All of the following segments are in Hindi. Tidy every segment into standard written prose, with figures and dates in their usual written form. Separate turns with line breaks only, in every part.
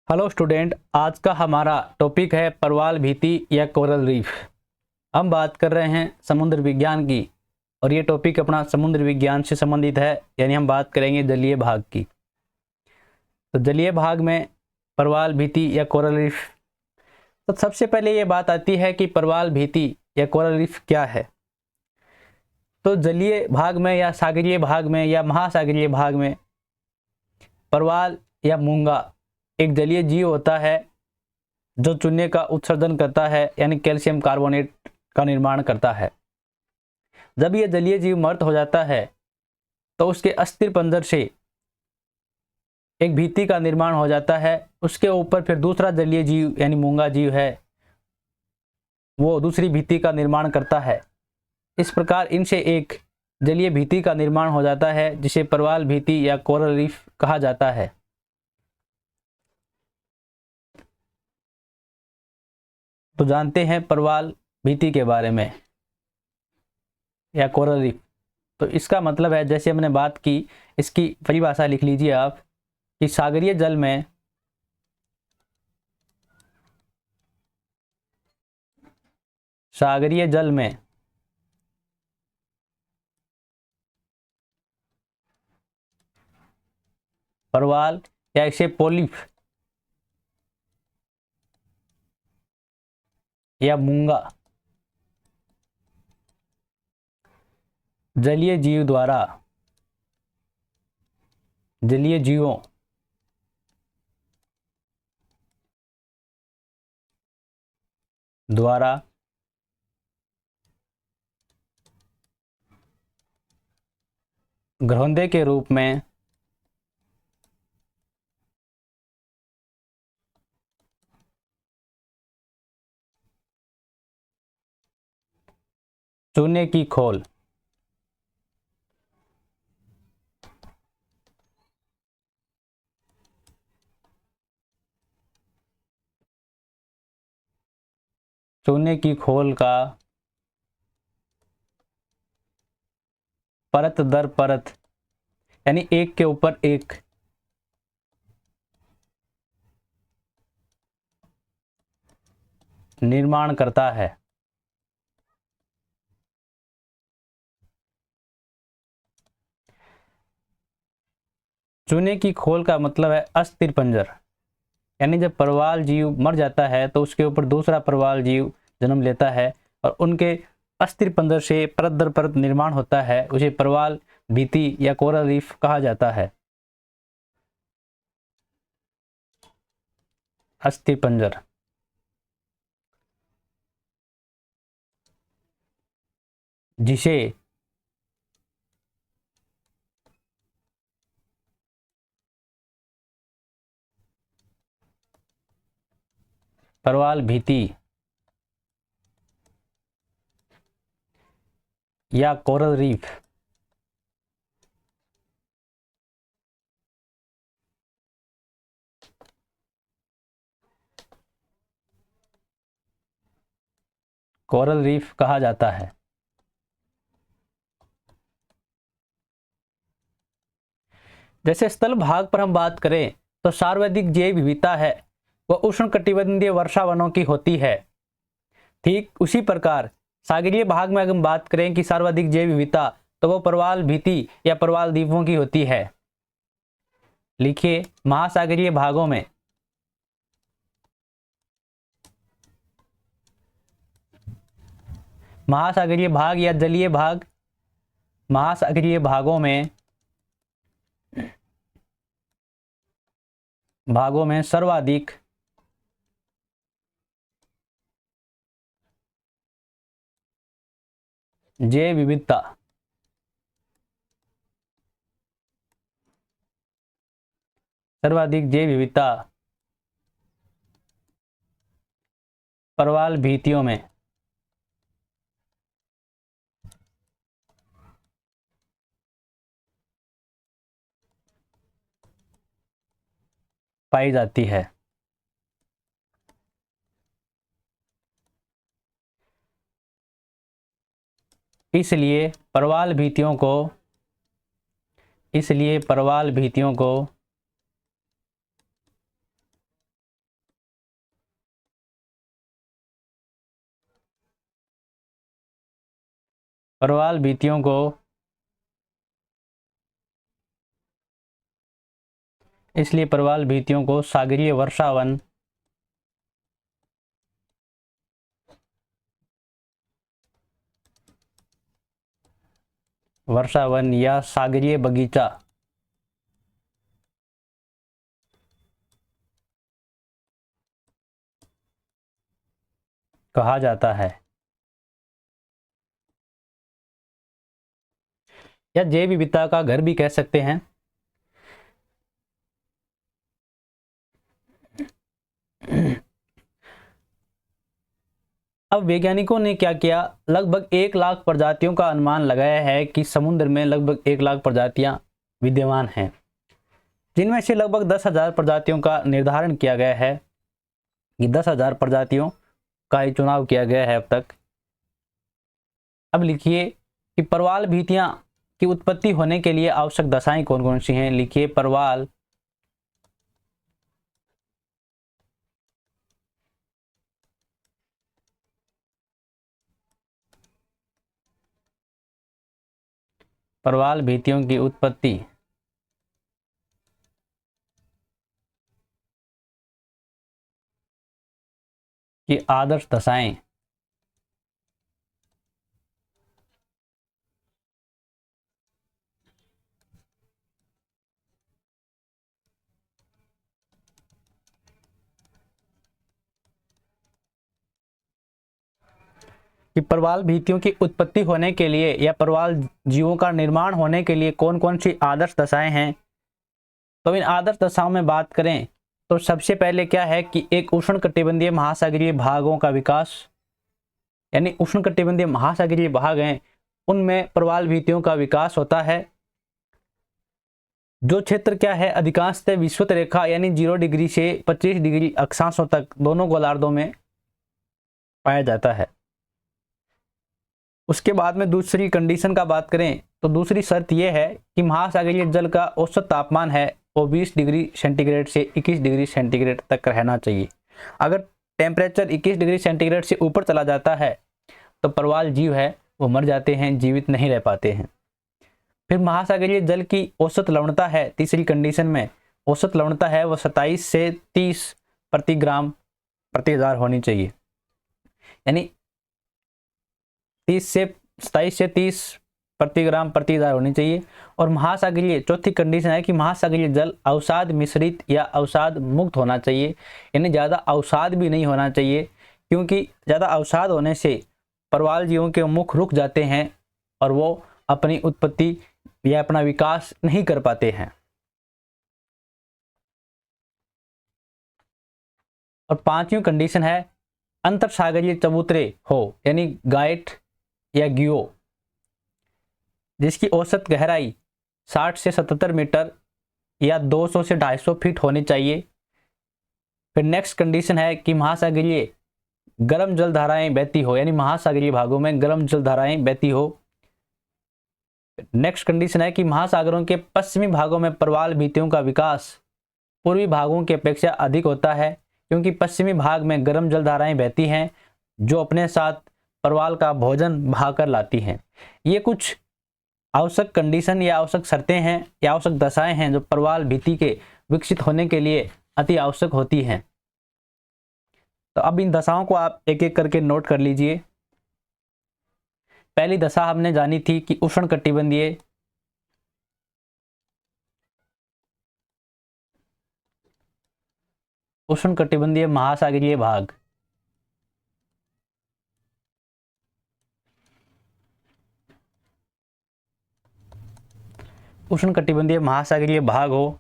हेलो स्टूडेंट, आज का हमारा टॉपिक है प्रवाल भित्ति या कोरल रीफ। हम बात कर रहे हैं समुद्र विज्ञान की और ये टॉपिक अपना समुद्र विज्ञान से संबंधित है, यानी हम बात करेंगे जलीय भाग की। तो जलीय भाग में प्रवाल भित्ति या कोरल रीफ, तो सबसे पहले ये बात आती है कि प्रवाल भित्ति या कोरल रीफ क्या है। तो जलीय भाग में या सागरीय भाग में या महासागरीय भाग में प्रवाल या मूंगा एक जलीय जीव होता है जो चूने का उत्सर्जन करता है, यानी कैल्शियम कार्बोनेट का निर्माण करता है। जब यह जलीय जीव मृत हो जाता है तो उसके अस्थिपंजर से एक भित्ति का निर्माण हो जाता है। उसके ऊपर फिर दूसरा जलीय जीव यानी मूंगा जीव है, वो दूसरी भित्ति का निर्माण करता है। इस प्रकार इनसे एक जलीय भित्ति का निर्माण हो जाता है जिसे प्रवाल भित्ति या कोरल रीफ कहा जाता है। तो जानते हैं प्रवाल भित्ति के बारे में या कोरल रीफ। तो इसका मतलब है, जैसे हमने बात की, इसकी परिभाषा लिख लीजिए आप कि सागरीय जल में प्रवाल या इसे पोलिप या मूंगा जलीय जीवों द्वारा घरौंदे के रूप में चूने की खोल का परत दर परत यानी एक के ऊपर एक निर्माण करता है। चूने की खोल का मतलब है अस्थिर पंजर, यानी जब प्रवाल जीव मर जाता है तो उसके ऊपर दूसरा प्रवाल जीव जन्म लेता है और उनके अस्थिर पंजर से परत दर परत निर्माण होता है, उसे प्रवाल भित्ति या कोरल रीफ कहा जाता है। अस्थिर पंजर जिसे प्रवाल भित्ति या कोरल रीफ कहा जाता है। जैसे स्थल भाग पर हम बात करें तो सर्वाधिक जैव विविधता है वह उष्णकटिबंधीय वर्षा वनों की होती है। ठीक उसी प्रकार सागरीय भाग में अगर हम बात करें कि सर्वाधिक जैव विविधता, तो वो प्रवाल भित्ति या प्रवाल द्वीपों की होती है। लिखिए, महासागरीय भाग या जलीय भाग, महासागरीय भागों में सर्वाधिक जैव विविधता प्रवाल भित्तियों में पाई जाती है। इसलिए प्रवाल भित्तियों को इसलिए प्रवाल भित्तियों को प्रवाल भित्तियों को इसलिए प्रवाल भित्तियों को सागरीय वर्षावन या सागरीय बगीचा कहा जाता है, या जैव विविधता का घर भी कह सकते हैं। अब वैज्ञानिकों ने क्या किया, लगभग 1 लाख प्रजातियों का अनुमान लगाया है कि समुद्र में लगभग 1 लाख प्रजातियां विद्यमान हैं, जिनमें से लगभग 10,000 प्रजातियों का निर्धारण किया गया है कि 10,000 प्रजातियों का ही चुनाव किया गया है अब तक। अब लिखिए कि प्रवाल भित्तियां की उत्पत्ति होने के लिए आवश्यक दशाएं कौन कौन सी हैं। लिखिए प्रवाल भित्तियों की उत्पत्ति की आदर्श दशाएं कि प्रवाल भित्तियों की उत्पत्ति होने के लिए या प्रवाल जीवों का निर्माण होने के लिए कौन कौन सी आदर्श दशाएं हैं। तो इन आदर्श दशाओं में बात करें तो सबसे पहले क्या है कि एक उष्णकटिबंधीय महासागरीय भागों का विकास, यानी उष्णकटिबंधीय महासागरीय भाग हैं उनमें प्रवाल भित्तियों का विकास होता है। जो क्षेत्र क्या है अधिकांशतः विषुवत रेखा यानी 0 डिग्री से 25 डिग्री अक्षांशों तक दोनों गोलार्धों में पाया जाता है। उसके बाद में दूसरी कंडीशन का बात करें तो दूसरी शर्त यह है कि महासागरीय जल का औसत तापमान है वो 20 डिग्री सेंटीग्रेड से 21 डिग्री सेंटीग्रेड तक रहना चाहिए। अगर टेम्परेचर 21 डिग्री सेंटीग्रेड से ऊपर चला जाता है तो प्रवाल जीव है वो मर जाते हैं, जीवित नहीं रह पाते हैं। फिर महासागरीय जल की औसत लवणता है, तीसरी कंडीशन में औसत लवणता है वो 27 से 30 प्रति ग्राम प्रति हजार होनी चाहिए, यानी 27 से 30 प्रति ग्राम प्रति हजार होनी चाहिए। और महासागरीय चौथी कंडीशन है कि महासागरीय जल अवसाद मिश्रित या अवसाद मुक्त होना चाहिए, यानी ज़्यादा अवसाद भी नहीं होना चाहिए, क्योंकि ज़्यादा अवसाद होने से प्रवाल जीवों के मुख रुक जाते हैं और वो अपनी उत्पत्ति या अपना विकास नहीं कर पाते हैं। और पांचवी कंडीशन है अंतरसागरीय चबूतरे हो, यानी गाइट या गियो, जिसकी औसत गहराई 60 से 77 मीटर या 200 से 250 फीट होनी चाहिए। फिर नेक्स्ट कंडीशन है कि महासागरीय गर्म जल धाराएं बहती हो, यानी महासागरीय भागों में गर्म जल धाराएं बहती हो। नेक्स्ट कंडीशन है कि महासागरों के पश्चिमी भागों में प्रवाल भित्तियों का विकास पूर्वी भागों की अपेक्षा अधिक होता है, क्योंकि पश्चिमी भाग में गर्म जल धाराएं बहती हैं जो अपने साथ प्रवाल का भोजन बहाकर लाती हैं। ये कुछ आवश्यक कंडीशन या आवश्यक शर्तें हैं या आवश्यक दशाएं हैं जो प्रवाल भित्ति के विकसित होने के लिए अति आवश्यक होती हैं। तो अब इन दशाओं को आप एक एक करके नोट कर लीजिए। पहली दशा हमने जानी थी कि उष्णकटिबंधीय महासागरीय भाग, उष्णकटिबंधीय महासागरीय भाग हो,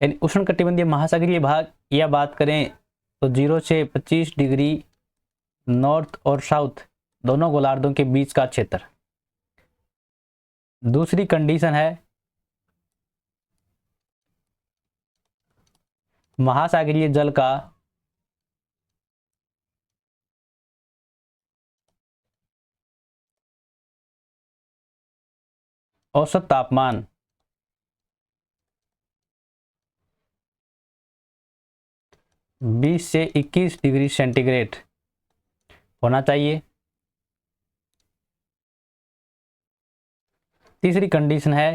यानी उष्णकटिबंधीय महासागरीय भाग या बात करें तो 0 से 25 डिग्री नॉर्थ और साउथ दोनों गोलार्धों के बीच का क्षेत्र। दूसरी कंडीशन है महासागरीय जल का औसत तापमान 20 से 21 डिग्री सेंटीग्रेड होना चाहिए। तीसरी कंडीशन है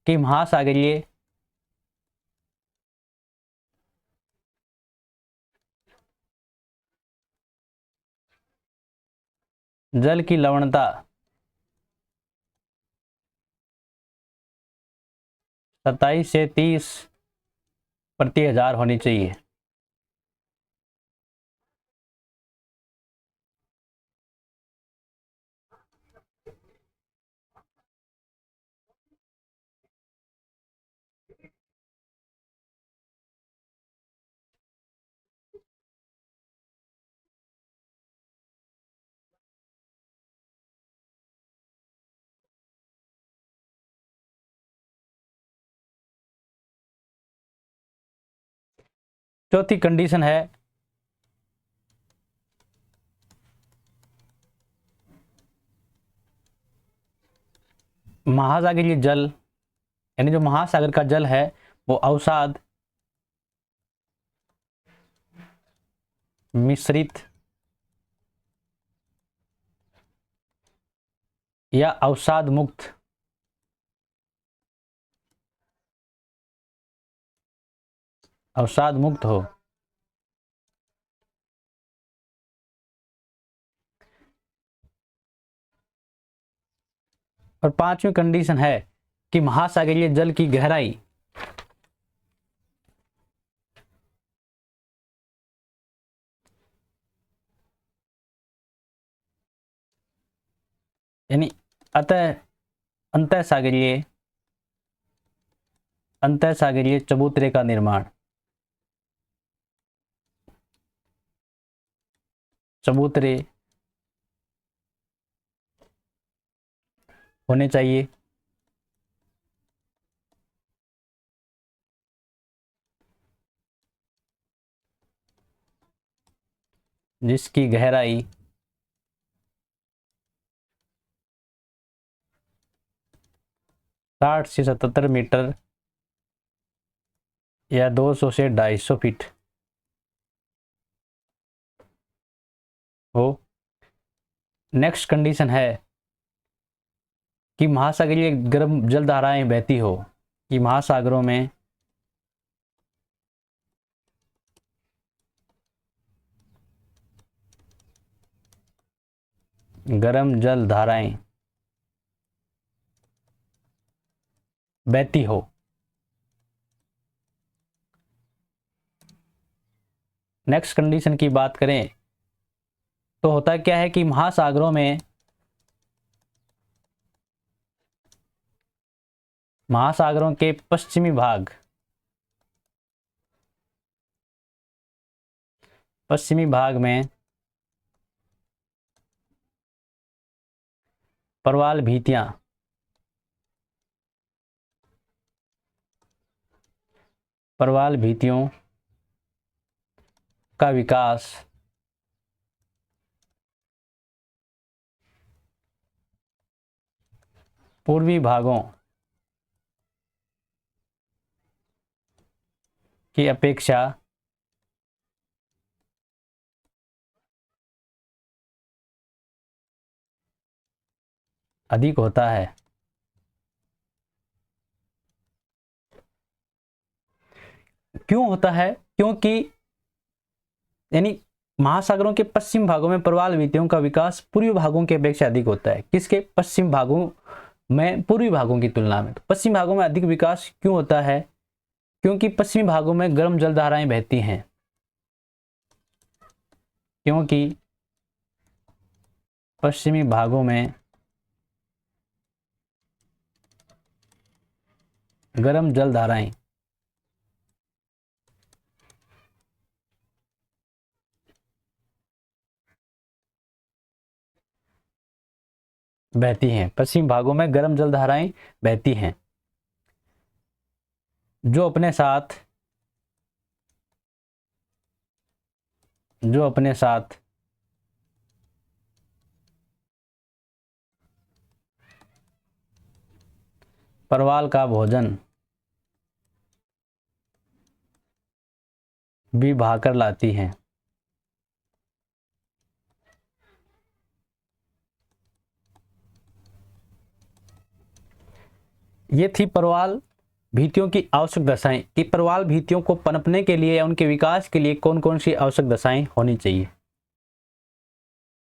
कि महासागरीय जल की लवणता 27 से 30 प्रति हजार होनी चाहिए। चौथी कंडीशन है महासागरीय जल, यानी जो महासागर का जल है वो अवसाद मिश्रित या अवसाद मुक्त हो। और पांचवी कंडीशन है कि महासागरीय जल की गहराई यानी अंतः सागरीय चबूतरे का निर्माण, चबूतरे होने चाहिए। जिसकी गहराई 60 से 77 मीटर या 200 से 250 फीट हो। नेक्स्ट कंडीशन है कि महासागरीय गर्म जलधाराएं बहती हो, कि महासागरों में गर्म जलधाराएं बहती हो। नेक्स्ट कंडीशन की बात करें तो होता क्या है कि महासागरों के पश्चिमी भाग में प्रवाल भित्तियों का विकास पूर्वी भागों की अपेक्षा अधिक होता है। क्यों होता है? क्योंकि यानी महासागरों के पश्चिम भागों में प्रवाल भित्तियों का विकास पूर्वी भागों की अपेक्षा अधिक होता है। किसके? पश्चिम भागों में पूर्वी भागों की तुलना में। तो पश्चिम भागों में अधिक विकास क्यों होता है? क्योंकि पश्चिमी भागों में गर्म जलधाराएं बहती हैं। क्योंकि पश्चिमी भागों में गर्म जलधाराएं बहती हैं, पश्चिम भागों में गर्म जलधाराएं बहती हैं, जो अपने साथ परवाल का भोजन भी भाकर लाती हैं। ये थी परवाल भीतियों की आवश्यक दशाएं कि परवाल भीतियों को पनपने के लिए या उनके विकास के लिए कौन कौन सी आवश्यक दशाएं होनी चाहिए।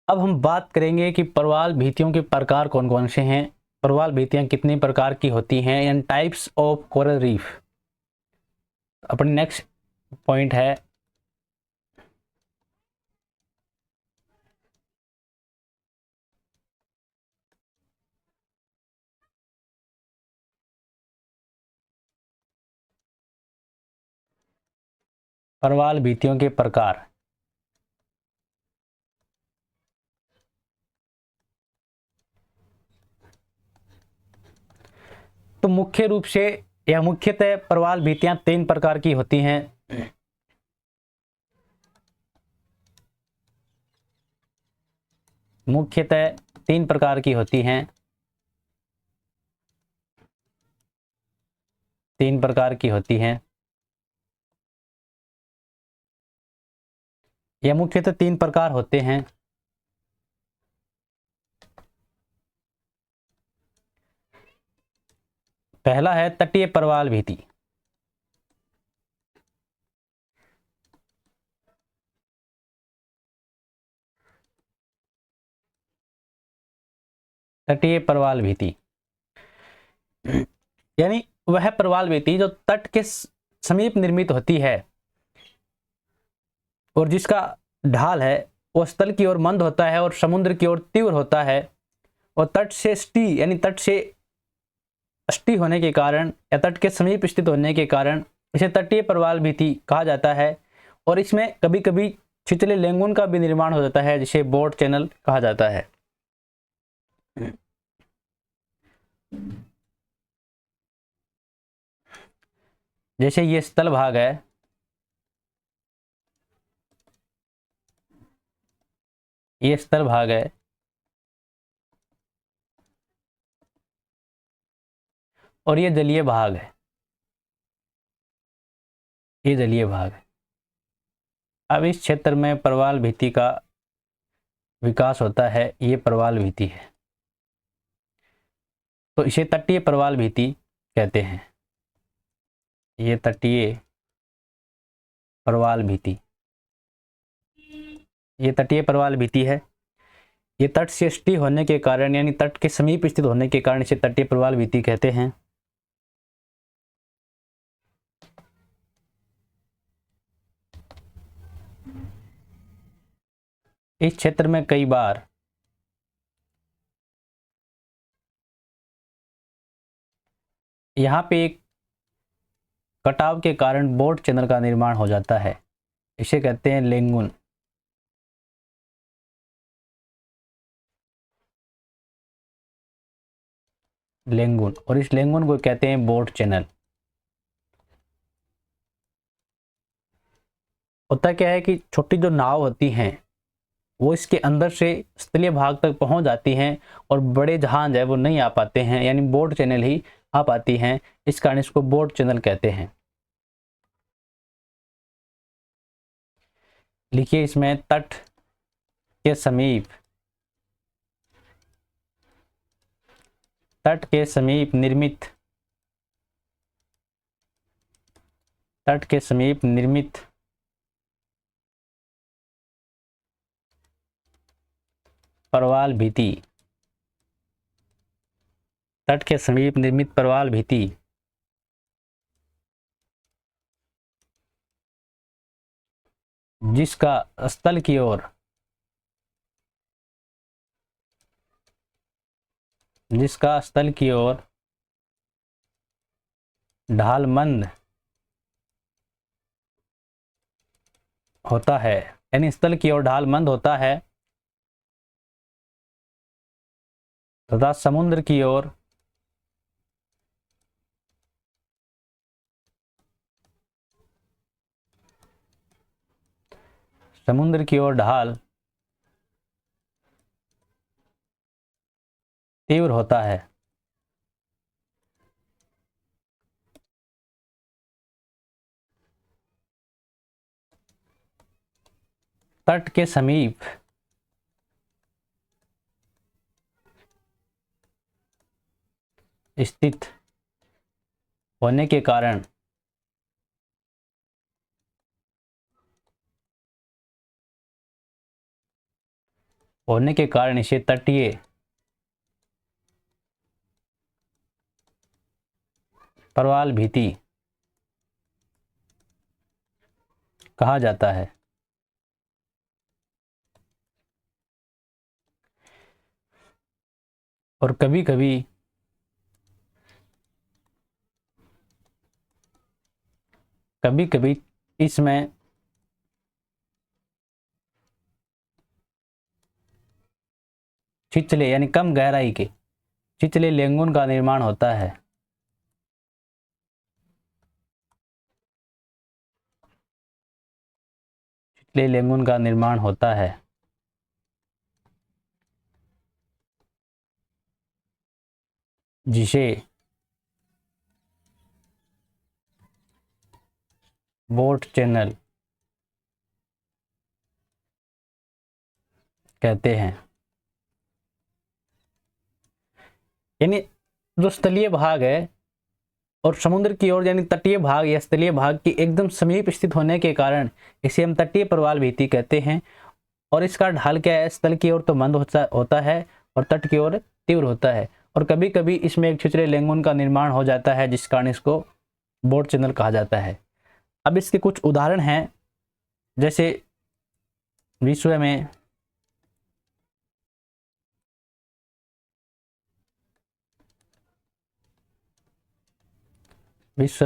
अब हम बात करेंगे कि परवाल भीतियों के प्रकार कौन कौन से हैं, परवाल भीतियां कितने प्रकार की होती हैं, and types of coral reef. अपनी नेक्स्ट पॉइंट है परवाल भीतियों के प्रकार। तो मुख्य रूप से या मुख्यतः परवाल भीतियां 3 प्रकार की होती हैं। मुख्यतः 3 प्रकार की होती हैं। 3 प्रकार की होती हैं। यह मुख्यतः 3 प्रकार होते हैं। पहला है तटीय परवाल भीति। तटीय परवाल भीति यानी वह परवाल भीति जो तट के समीप निर्मित होती है और जिसका ढाल है वो स्थल की ओर मंद होता है और समुद्र की ओर तीव्र होता है, और तट से स्टी यानी तट से अष्टी होने के कारण या तट के समीप स्थित होने के कारण इसे तटीय परवाल भीति कहा जाता है। और इसमें कभी कभी छिछले लेंगुन का भी निर्माण हो जाता है जिसे बोट चैनल कहा जाता है। जैसे ये स्थल भाग है, ये स्थल भाग है, और ये जलीय भाग है, ये जलीय भाग है। अब इस क्षेत्र में परवाल भीति का विकास होता है, ये परवाल भीति है, तो इसे तटीय परवाल भीति कहते हैं। ये तटीय परवाल भीति, ये तटीय परवाल भीति है। ये तट से स्टी होने के कारण यानी तट के समीप स्थित होने के कारण इसे तटीय परवाल भीति कहते हैं। इस क्षेत्र में कई बार यहाँ पे एक कटाव के कारण बोट चैनल का निर्माण हो जाता है, इसे कहते हैं लेंगुन। लेंगुन, और इस लेंगुन को कहते हैं बोट चैनल। होता क्या है कि छोटी जो नाव होती हैं वो इसके अंदर से स्थलीय भाग तक पहुंच जाती हैं और बड़े जहाज है वो नहीं आ पाते हैं, यानी बोट चैनल ही आ पाती हैं, इस कारण इसको बोट चैनल कहते हैं। लिखिए इसमें तट के समीप, तट के समीप निर्मित, तट के समीप निर्मित परवाल भीति, तट के समीप निर्मित परवाल भीति जिसका स्थल की ओर, जिसका स्थल की ओर ढालमंद होता है, यानी स्थल की ओर ढालमंद होता है तथा समुद्र की ओर समुद्र की ओर ढाल तीव्र होता है। तट के समीप स्थित होने के कारण इसे तटीय प्रवाल भित्ति कहा जाता है। और कभी कभी इसमें छिछले यानी कम गहराई के छिछले लेंगुन का निर्माण होता है। छिछले लेंगुन का निर्माण होता है जिसे बोट चैनल कहते हैं। यानी जो स्थलीय भाग है और समुद्र की ओर यानी तटीय भाग या स्थलीय भाग की एकदम समीप स्थित होने के कारण इसे हम तटीय प्रवाल भित्ति कहते हैं। और इसका ढाल क्या है, स्थल की ओर तो मंद होता है और तट की ओर तीव्र होता है। और कभी कभी इसमें एक छिछले लेंगुन का निर्माण हो जाता है जिस कारण इसको बोट चैनल कहा जाता है। अब इसके कुछ उदाहरण हैं, जैसे विश्व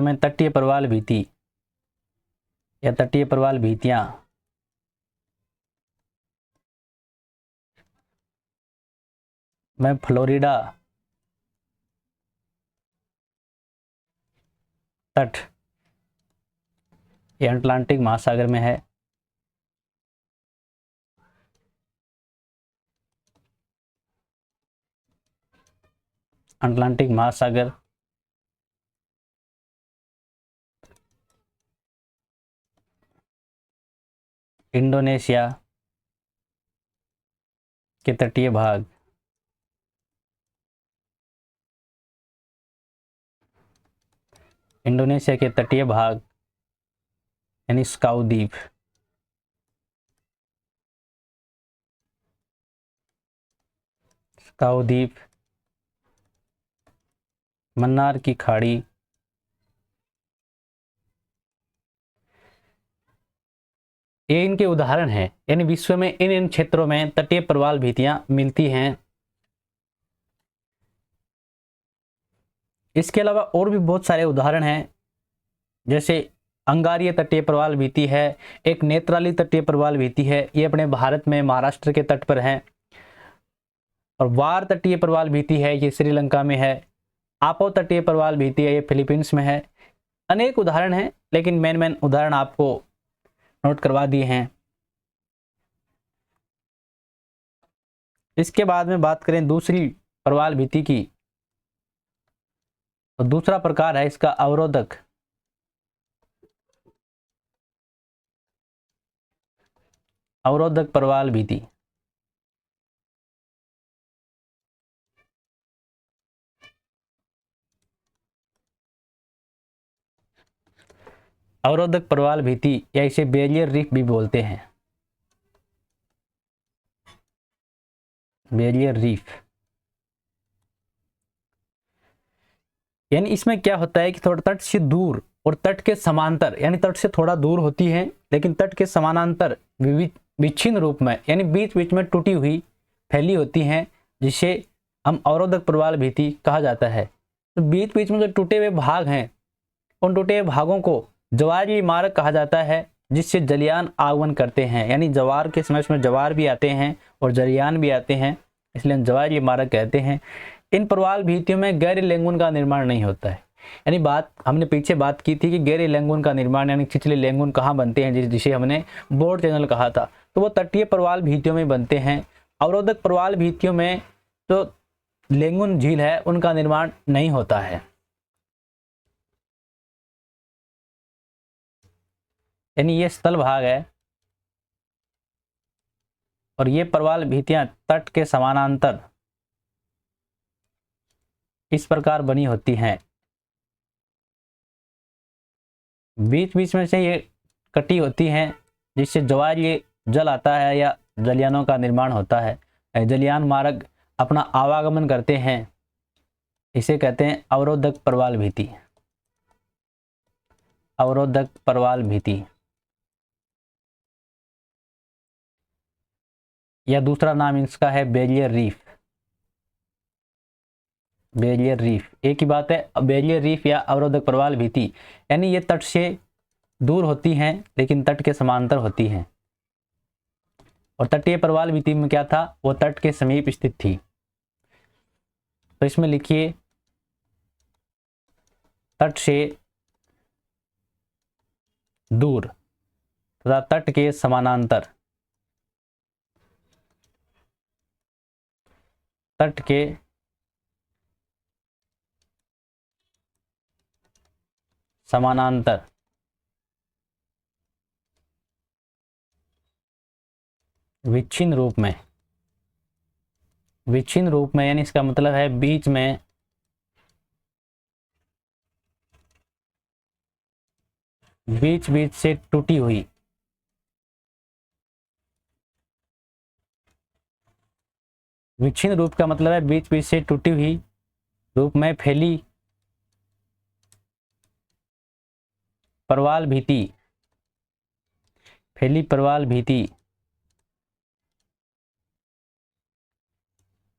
में तटीय प्रवाल भित्ति या तटीय प्रवाल भित्तियां में फ्लोरिडा तट ये अटलांटिक महासागर में है। अटलांटिक महासागर, इंडोनेशिया के तटीय भाग, इंडोनेशिया के तटीय भाग यानी स्काउ द्वीप, स्काउ द्वीप, मन्नार की खाड़ी, ये इनके उदाहरण हैं। यानी विश्व में इन क्षेत्रों में तटीय प्रवाल भित्तियां मिलती हैं। इसके अलावा और भी बहुत सारे उदाहरण हैं, जैसे अंगारीय तटीय प्रवाल भित्ति है, एक नेत्राली तटीय प्रवाल भित्ति है, ये अपने भारत में महाराष्ट्र के तट पर है। और वार तटीय प्रवाल भित्ति है, ये श्रीलंका में है। आपो तटीय प्रवाल भित्ति है, ये फिलीपींस में है। अनेक उदाहरण हैं, लेकिन मेन उदाहरण आपको नोट करवा दिए हैं। इसके बाद में बात करें दूसरी प्रवाल भित्ति की, तो दूसरा प्रकार है इसका अवरोधक। अवरोधक प्रवाल भित्ति, अवरोधक प्रवाल भित्ति या इसे बैरियर रीफ भी बोलते हैं। बैरियर रीफ यानी इसमें क्या होता है कि थोड़ा तट से दूर और तट के समांतर, यानी तट से थोड़ा दूर होती है लेकिन तट के समानांतर विच्छिन्न रूप में, यानी बीच बीच में टूटी हुई फैली होती हैं, जिसे हम अवरोधक प्रवाल भित्ति कहा जाता है। तो बीच बीच में जो टूटे हुए भाग हैं, उन टूटे हुए भागों को ज्वारीय मार्ग कहा जाता है, जिससे जलयान आगमन करते हैं। यानी ज्वार के समय में ज्वार भी आते हैं और जलयान भी आते हैं, इसलिए ज्वारीय मार्ग कहते हैं। इन प्रवाल भित्तियों में गहरे लेंगुन का निर्माण नहीं होता है। यानी हमने पीछे बात की थी कि गहरे लेंगुन का निर्माण यानी छिछले लेंगुन कहाँ बनते हैं, जिसे हमने बोट चैनल कहा था, तो वो तटीय प्रवाल भित्तियों में बनते हैं। अवरोधक प्रवाल भित्तियों में जो लेंगुन झील है उनका निर्माण नहीं होता है। यानी ये स्थल भाग है और ये प्रवाल भित्तियां तट के समानांतर इस प्रकार बनी होती हैं। बीच बीच में से ये कटी होती हैं, जिससे ज्वारीय जल आता है या जलयानों का निर्माण होता है। जलयान मार्ग अपना आवागमन करते हैं, इसे कहते हैं अवरोधक प्रवाल भित्ति। अवरोधक प्रवाल भित्ति या दूसरा नाम इसका है बैरियर रीफ। बैरियर रीफ एक ही बात है। बैरियर रीफ या अवरोधक प्रवाल भित्ति यानी ये तट से दूर होती हैं लेकिन तट के समांतर होती हैं। और तटीय प्रवाल भित्ति में क्या था, वो तट के समीप स्थित थी। तो इसमें लिखिए तट से दूर तथा तट के समानांतर। तट के समानांतर विच्छिन्न रूप में। विच्छिन्न रूप में यानी इसका मतलब है बीच में बीच बीच से टूटी हुई। विच्छिन्न रूप का मतलब है बीच बीच से टूटी हुई रूप में फैली प्रवाल भित्ति। फैली प्रवाल भित्ति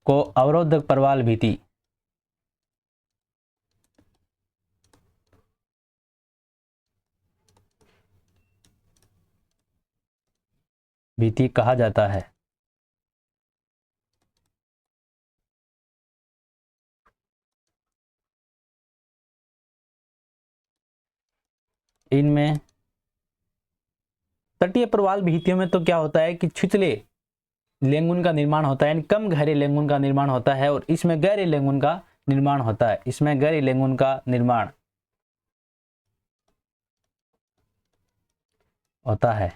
को अवरोधक प्रवाल भित्ति कहा जाता है। इनमें तटीय प्रवाल भित्तियों में तो क्या होता है कि छिछले लेंगुन का निर्माण होता है, यानी कम गहरे लेंगुन का निर्माण होता है, और इसमें गहरे लेंगुन का निर्माण होता है। इसमें गहरे लेंगुन का निर्माण होता है।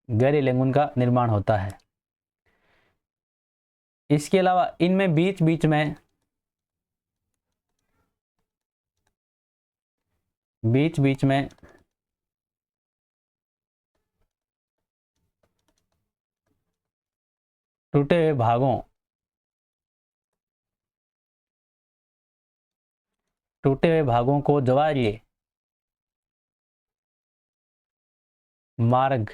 गहरे लेंगुन का निर्माण होता है। इसके अलावा इनमें बीच बीच में टूटे हुए भागों को ज्वारीय मार्ग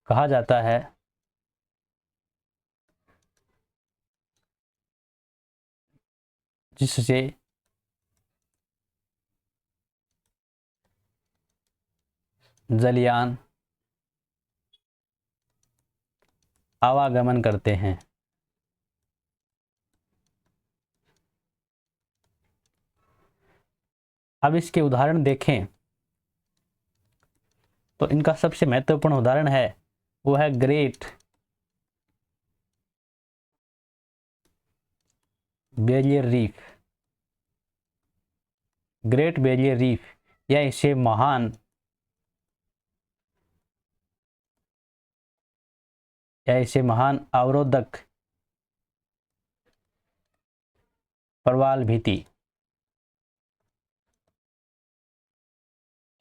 कहा जाता है। जिससे जलयान आवागमन करते हैं। अब इसके उदाहरण देखें तो इनका सबसे महत्वपूर्ण उदाहरण है वो है great barrier reef. Great barrier reef या इसे महान अवरोधक प्रवाल भित्ति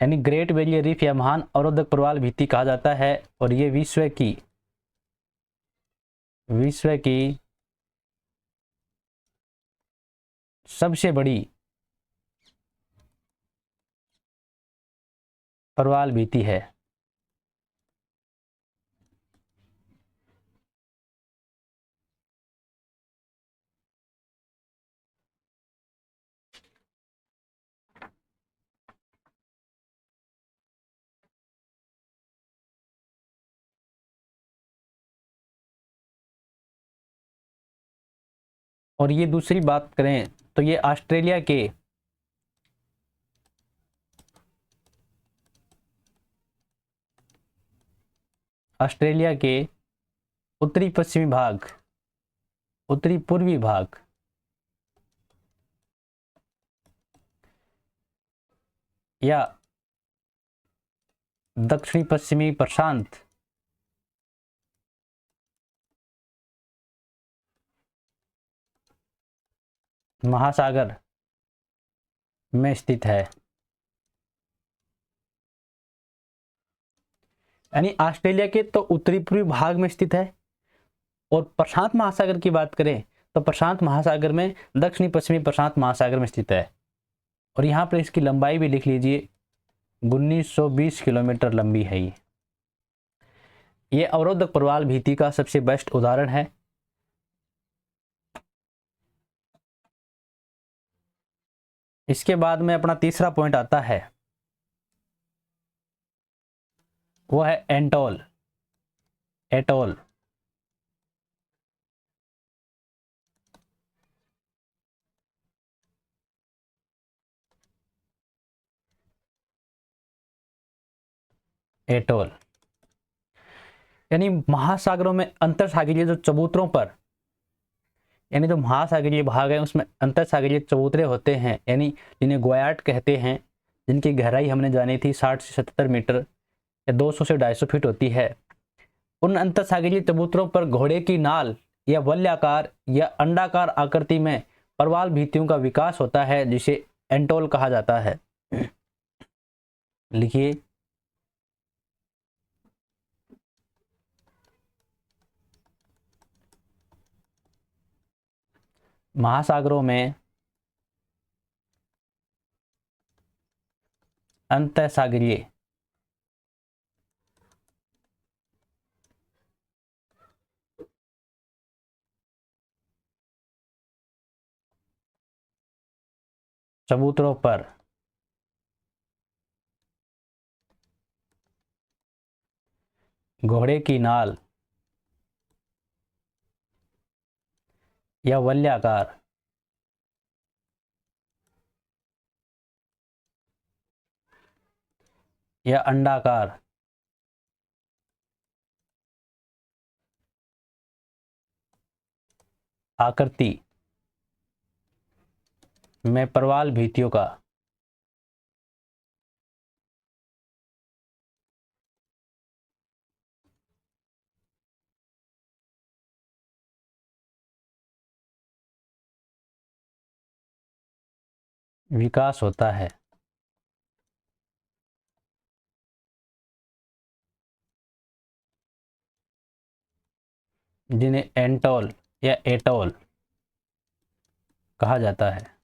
यानी ग्रेट बैरियर रीफ या महान अवरोधक प्रवाल भित्ति कहा जाता है। और ये विश्व की सबसे बड़ी प्रवाल भित्ति है। और ये दूसरी बात करें तो ये ऑस्ट्रेलिया के उत्तरी पश्चिमी भाग, उत्तरी पूर्वी भाग या दक्षिणी पश्चिमी प्रशांत महासागर में स्थित है। यानी ऑस्ट्रेलिया के तो उत्तरी पूर्वी भाग में स्थित है, और प्रशांत महासागर की बात करें तो प्रशांत महासागर में दक्षिणी पश्चिमी प्रशांत महासागर में स्थित है। और यहाँ पर इसकी लंबाई भी लिख लीजिए, 1920 किलोमीटर लंबी है ये अवरोधक प्रवाल भित्ति का सबसे बेस्ट उदाहरण है। इसके बाद में अपना तीसरा पॉइंट आता है, वो है एटोल। एटोल एटोल यानी महासागरों में अंतरसागरीय जो चबूतरों पर, यानी जो महासागरीय भाग है उसमें अंतरसागरीय चबूतरे होते हैं, यानी जिन्हें गोयार्ड कहते हैं, जिनकी गहराई हमने जानी थी 60 से 77 मीटर या 200 से 250 फीट होती है। उन अंतरसागरीय चबूतरों पर घोड़े की नाल या वलयाकार या अंडाकार आकृति में प्रवाल भित्तियों का विकास होता है, जिसे एटोल कहा जाता है। लिखिए, महासागरों में अंतःसागरीय चबूतरों पर घोड़े की नाल या वलयाकार या अंडाकार आकृति में प्रवाल भित्तियों का विकास होता है। जिन्हें एटोल या एटोल कहा जाता है।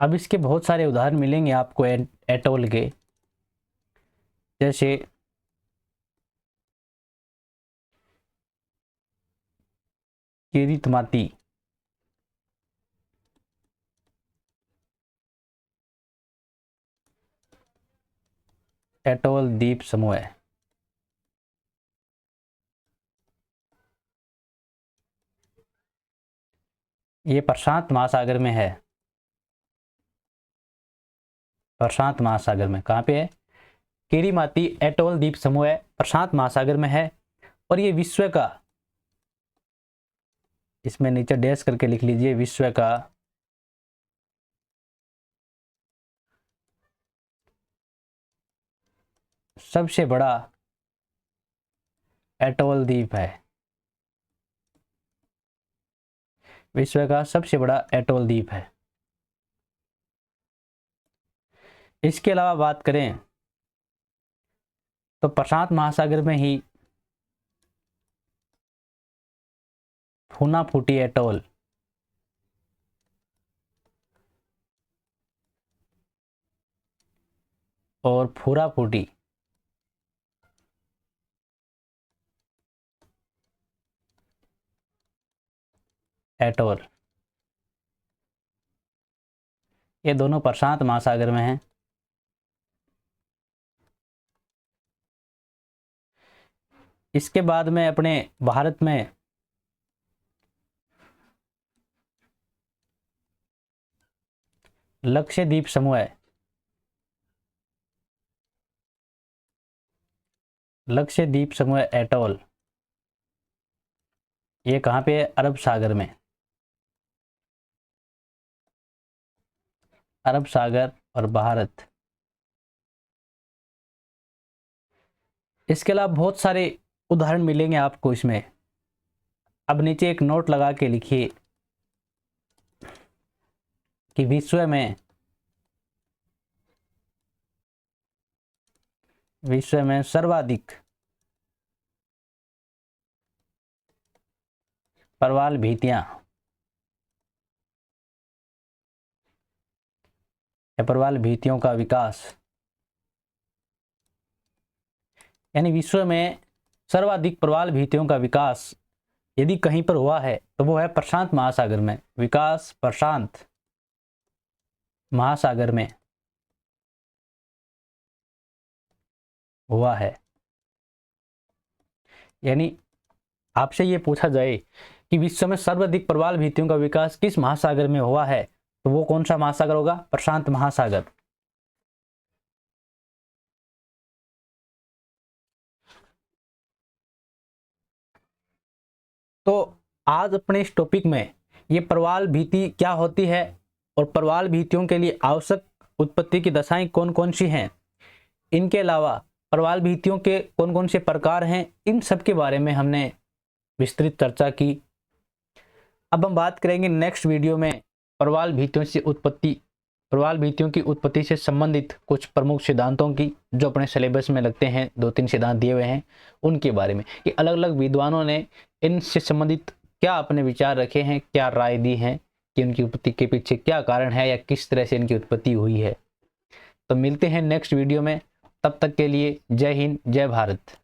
अब इसके बहुत सारे उदाहरण मिलेंगे आपको एटोल के, जैसे किरितमाती, एटोल द्वीप समूह, ये प्रशांत महासागर में है। प्रशांत महासागर में कहाँ पे है? किरिमाती एटोल द्वीप समूह प्रशांत महासागर में है, और ये विश्व का, इसमें नीचे डैश करके लिख लीजिए, विश्व का सबसे बड़ा एटोल द्वीप है। विश्व का सबसे बड़ा एटोल द्वीप है। इसके अलावा बात करें तो प्रशांत महासागर में ही फूनाफूटी एटोल, और फूराफूटी एटोल, ये दोनों प्रशांत महासागर में हैं। इसके बाद में अपने भारत में लक्षद्वीप समूह है। लक्षद्वीप समूह एटोल, ये कहाँ पे है? अरब सागर में। अरब सागर और भारत। इसके अलावा बहुत सारे उदाहरण मिलेंगे आपको इसमें। अब नीचे एक नोट लगा के लिखिए कि विश्व में सर्वाधिक प्रवाल भित्तियां या प्रवाल भित्तियों का विकास, यानी विश्व में सर्वाधिक प्रवाल भित्तियों का विकास यदि कहीं पर हुआ है तो वो है प्रशांत महासागर में। विकास प्रशांत महासागर में हुआ है। यानी आपसे ये पूछा जाए कि विश्व में सर्वाधिक प्रवाल भित्तियों का विकास किस महासागर में हुआ है, तो वो कौन सा महासागर होगा? प्रशांत महासागर। तो आज अपने इस टॉपिक में ये प्रवाल भित्ति क्या होती है और प्रवाल भित्तियों के लिए आवश्यक उत्पत्ति की दशाएं कौन कौन सी हैं, इनके अलावा प्रवाल भित्तियों के कौन कौन से प्रकार हैं, इन सब के बारे में हमने विस्तृत चर्चा की। अब हम बात करेंगे नेक्स्ट वीडियो में प्रवाल भित्तियों की उत्पत्ति से संबंधित कुछ प्रमुख सिद्धांतों की, जो अपने सिलेबस में लगते हैं। 2-3 सिद्धांत दिए हुए हैं, उनके बारे में कि अलग अलग विद्वानों ने इनसे संबंधित क्या अपने विचार रखे हैं, क्या राय दी है कि उनकी उत्पत्ति के पीछे क्या कारण है या किस तरह से इनकी उत्पत्ति हुई है। तो मिलते हैं नेक्स्ट वीडियो में, तब तक के लिए जय हिंद, जय भारत।